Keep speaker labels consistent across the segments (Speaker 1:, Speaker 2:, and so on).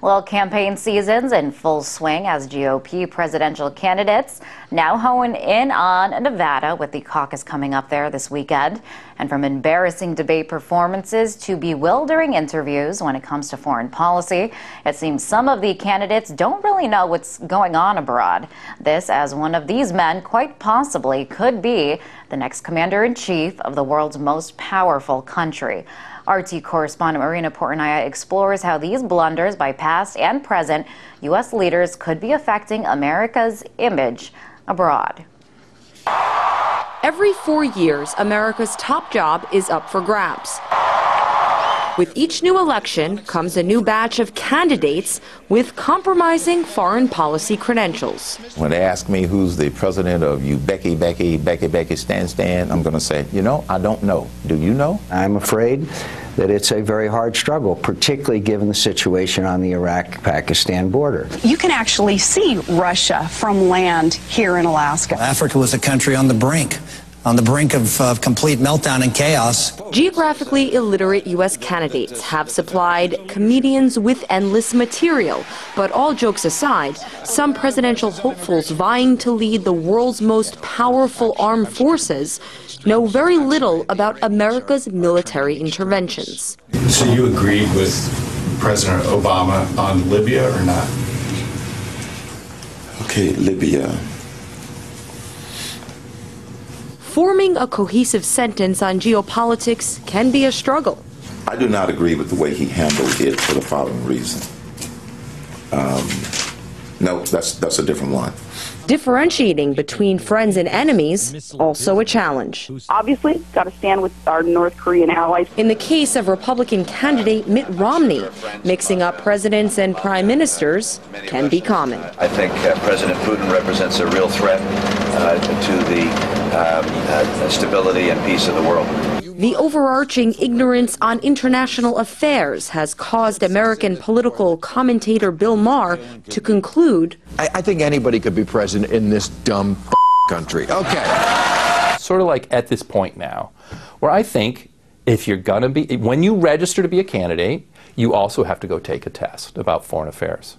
Speaker 1: Well, campaign season's in full swing as GOP presidential candidates now hone in on Nevada with the caucus coming up there this weekend. And from embarrassing debate performances to bewildering interviews when it comes to foreign policy, it seems some of the candidates don't really know what's going on abroad. This as one of these men quite possibly could be the next commander-in-chief of the world's most powerful country. RT correspondent Marina Portnaya explores how these blunders by past and present U.S. leaders could be affecting America's image abroad.
Speaker 2: Every 4 years, America's top job is up for grabs. With each new election comes a new batch of candidates with compromising foreign policy credentials.
Speaker 3: When they ask me who's the president of Uzbekistan, I'm going to say, I don't know. Do you know?
Speaker 4: I'm afraid that it's a very hard struggle, particularly given the situation on the Iraq-Pakistan border.
Speaker 5: You can actually see Russia from land here in Alaska.
Speaker 6: Africa was a country on the brink of complete meltdown and chaos.
Speaker 2: Geographically illiterate U.S. candidates have supplied comedians with endless material. But all jokes aside, some presidential hopefuls vying to lead the world's most powerful armed forces know very little about America's military interventions.
Speaker 7: So you agreed with President Obama on Libya or not?
Speaker 3: Okay, Libya.
Speaker 2: Forming a cohesive sentence on geopolitics can be a struggle.
Speaker 3: I do not agree with the way he handled it for the following reason. No, that's a different one.
Speaker 2: Differentiating between friends and enemies, also a challenge.
Speaker 5: Obviously, got to stand with our North Korean allies.
Speaker 2: In the case of Republican candidate Mitt Romney, mixing up presidents and prime ministers can be common.
Speaker 8: I think President Putin represents a real threat to the stability and peace of the world.
Speaker 2: The overarching ignorance on international affairs has caused American political commentator Bill Maher to conclude,
Speaker 9: I think anybody could be president in this dumb country. Okay.
Speaker 10: Sort of like at this point now, where I think if you're going to be, when you register to be a candidate, you also have to go take a test about foreign affairs.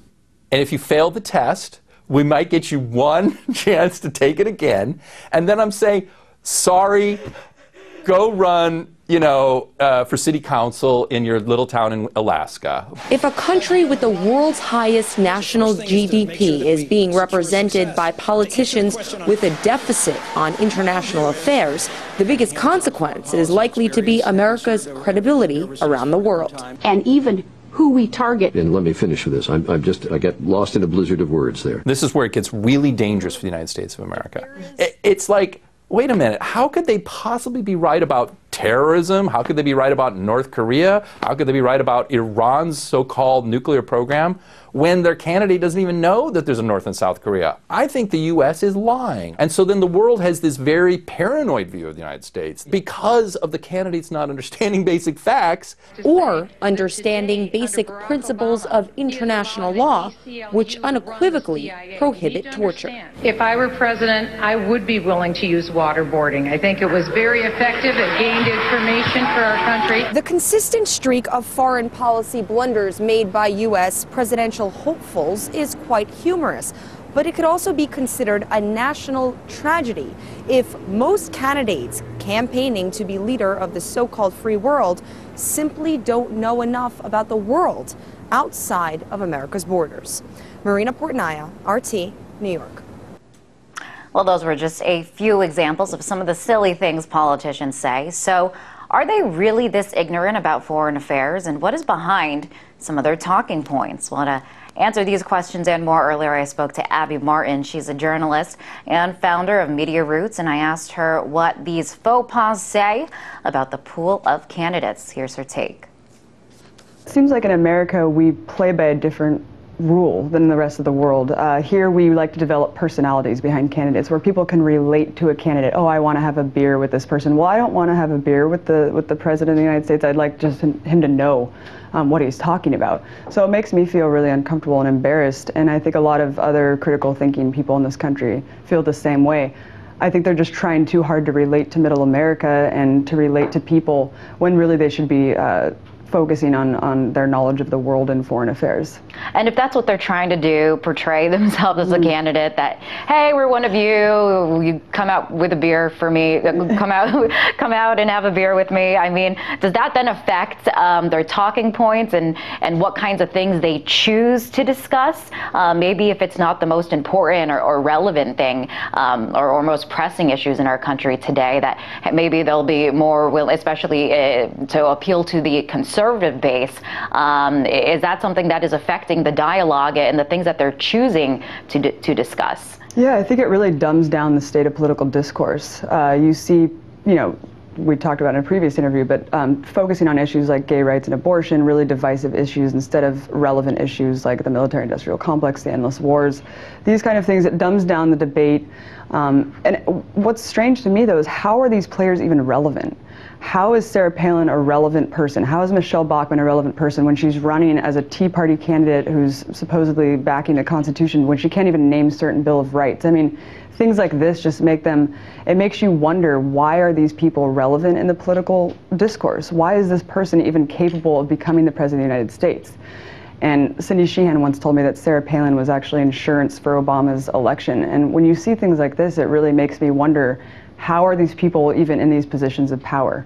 Speaker 10: And if you fail the test, we might get you one chance to take it again. And then I'm saying, sorry, go run, for city council in your little town in Alaska.
Speaker 2: If a country with the world's highest national GDP is being represented by politicians with a deficit on international affairs, the biggest consequence is likely to be America's credibility around the world.
Speaker 5: And even who we target.
Speaker 9: And let me finish with this. I get lost in a blizzard of words there.
Speaker 10: This is where it gets really dangerous for the United States of America. It's like, wait a minute, how could they possibly be right about terrorism? How could they be right about North Korea? How could they be right about Iran's so-called nuclear program when their candidate doesn't even know that there's a North and South Korea? I think the U.S. is lying. And so then the world has this very paranoid view of the United States because of the candidates not understanding basic facts.
Speaker 2: Or understanding basic principles of international law, which unequivocally prohibit torture.
Speaker 11: If I were president, I would be willing to use waterboarding. I think it was very effective. It gained information for our country.
Speaker 2: The consistent streak of foreign policy blunders made by U.S. presidential hopefuls is quite humorous, but it could also be considered a national tragedy if most candidates campaigning to be leader of the so-called free world simply don't know enough about the world outside of America's borders. Marina Portnaya, RT, New York.
Speaker 1: Well, those were just a few examples of some of the silly things politicians say. So, are they really this ignorant about foreign affairs, and what is behind some of their talking points? Well, to answer these questions and more, earlier I spoke to Abby Martin. She's a journalist and founder of Media Roots, and I asked her what these faux pas say about the pool of candidates. Here's her take.
Speaker 12: It seems like in America we play by a different rule than the rest of the world. Here we like to develop personalities behind candidates where people can relate to a candidate. Oh, I want to have a beer with this person. Well, I don't want to have a beer with the President of the United States. I'd like just him to know what he's talking about. So it makes me feel really uncomfortable and embarrassed, and I think a lot of other critical thinking people in this country feel the same way. I think they're just trying too hard to relate to middle America and to relate to people when really they should be focusing on their knowledge of the world and foreign affairs.
Speaker 1: And if that's what they're trying to do, portray themselves as a candidate that, hey, we're one of you come out with a beer for me, come out and have a beer with me. I mean, does that then affect their talking points and what kinds of things they choose to discuss? Maybe if it's not the most important or relevant thing or most pressing issues in our country today, that maybe they'll be more willing, especially to appeal to the conservative base. Is that something that is affecting the dialogue and the things that they're choosing to discuss?
Speaker 12: Yeah, I think it really dumbs down the state of political discourse. You see, we talked about in a previous interview, but focusing on issues like gay rights and abortion, really divisive issues, instead of relevant issues like the military-industrial complex, the endless wars, these kind of things, it dumbs down the debate. And what's strange to me, though, is how are these players even relevant? How is Sarah Palin a relevant person? How is Michelle Bachmann a relevant person when she's running as a Tea Party candidate who's supposedly backing the Constitution when she can't even name certain Bill of Rights? I mean, things like this just it makes you wonder, why are these people relevant in the political discourse? Why is this person even capable of becoming the President of the United States? And Cindy Sheehan once told me that Sarah Palin was actually insurance for Obama's election. And when you see things like this, it really makes me wonder, how are these people even in these positions of power?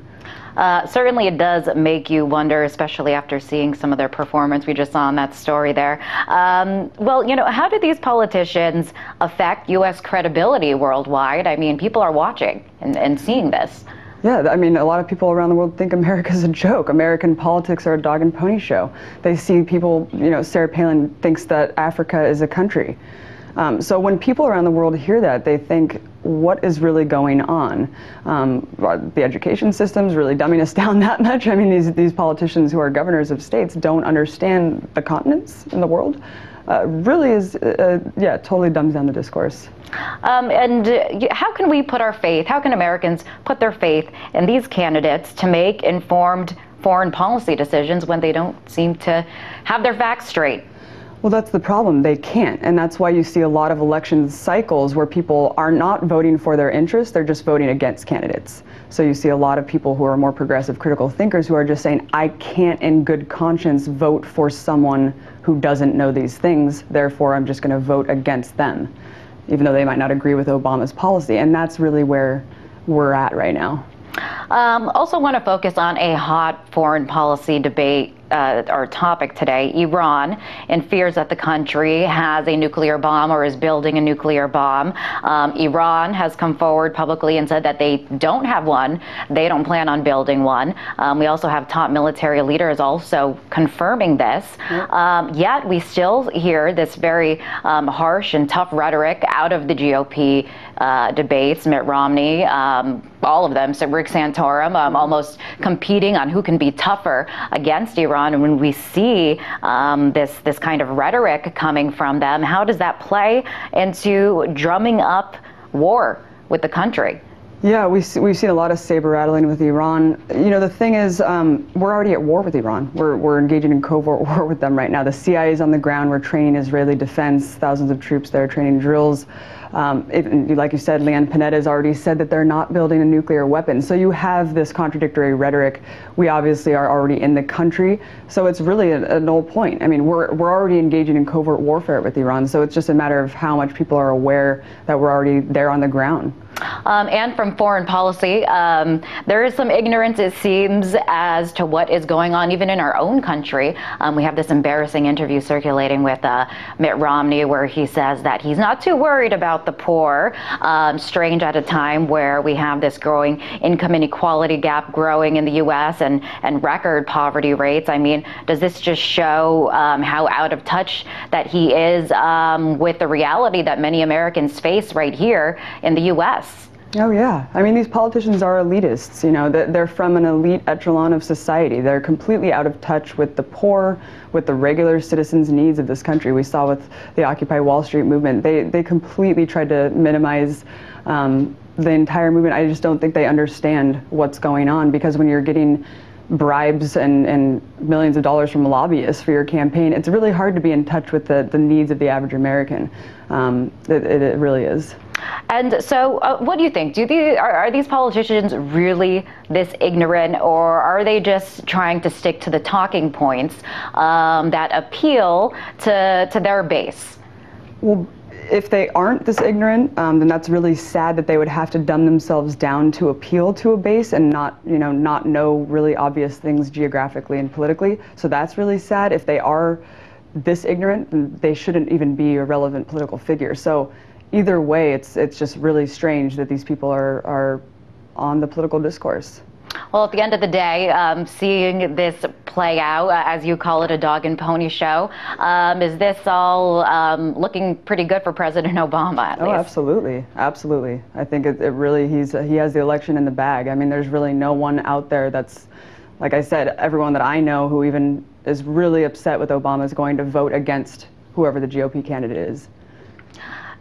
Speaker 1: Certainly it does make you wonder, especially after seeing some of their performance we just saw in that story there. Well, how do these politicians affect U.S. credibility worldwide? I mean, people are watching and seeing this.
Speaker 12: Yeah, I mean, a lot of people around the world think America's a joke. American politics are a dog and pony show. They see people, Sarah Palin thinks that Africa is a country. So when people around the world hear that, they think, what is really going on? The education system's really dumbing us down that much. I mean, these politicians who are governors of states don't understand the continents in the world. Really is, totally dumbs down the discourse.
Speaker 1: And how can we put our faith, how can Americans put their faith in these candidates to make informed foreign policy decisions when they don't seem to have their facts straight?
Speaker 12: Well, that's the problem. They can't. And that's why you see a lot of election cycles where people are not voting for their interests, they're just voting against candidates. So you see a lot of people who are more progressive, critical thinkers who are just saying, I can't in good conscience vote for someone who doesn't know these things, therefore I'm just going to vote against them, even though they might not agree with Obama's policy. And that's really where we're at right now.
Speaker 1: Also want to focus on a hot foreign policy debate our topic today, Iran, and fears that the country has a nuclear bomb or is building a nuclear bomb. Iran has come forward publicly and said that they don't have one. They don't plan on building one. We also have top military leaders also confirming this. Yet we still hear this very harsh and tough rhetoric out of the GOP debates. Mitt Romney, all of them, so Rick Santorum, almost competing on who can be tougher against Iran. And when we see this kind of rhetoric coming from them, how does that play into drumming up war with the country?
Speaker 12: Yeah, we've seen a lot of saber rattling with Iran. The thing is, we're already at war with Iran. We're engaging in covert war with them right now. The CIA is on the ground. We're training Israeli defense, thousands of troops there training drills. Like you said, Leanne Panetta has already said that they're not building a nuclear weapon. So you have this contradictory rhetoric. We obviously are already in the country, so it's really a null point. I mean, we're already engaging in covert warfare with Iran, so it's just a matter of how much people are aware that we're already there on the ground.
Speaker 1: And from foreign policy, there is some ignorance, it seems, as to what is going on even in our own country. We have this embarrassing interview circulating with Mitt Romney where he says that he's not too worried about the poor. Strange at a time where we have this growing income inequality gap growing in the U.S. and record poverty rates. I mean, does this just show how out of touch that he is with the reality that many Americans face right here in the U.S.?
Speaker 12: Oh yeah, I mean, these politicians are elitists, they're from an elite echelon of society. They're completely out of touch with the poor, with the regular citizens' needs of this country. We saw with the Occupy Wall Street movement, they completely tried to minimize the entire movement. I just don't think they understand what's going on, because when you're getting bribes and millions of dollars from lobbyists for your campaign, it's really hard to be in touch with the needs of the average American. It really is.
Speaker 1: And so what do you think? Are these politicians really this ignorant, or are they just trying to stick to the talking points that appeal to their base?
Speaker 12: Well, if they aren't this ignorant, then that's really sad that they would have to dumb themselves down to appeal to a base and not know really obvious things geographically and politically. So that's really sad. If they are this ignorant, then they shouldn't even be a relevant political figure. So either way, it's just really strange that these people are on the political discourse.
Speaker 1: Well, at the end of the day, seeing this play out, as you call it, a dog and pony show, is this all looking pretty good for President Obama, at least?
Speaker 12: Oh, absolutely. Absolutely. I think it really, he has the election in the bag. I mean, there's really no one out there that's, like I said, everyone that I know who even is really upset with Obama is going to vote against whoever the GOP candidate is.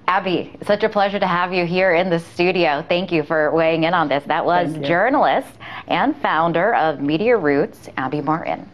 Speaker 1: Abby, such a pleasure to have you here in the studio. Thank you for weighing in on this. That was journalist and founder of Media Roots, Abby Martin.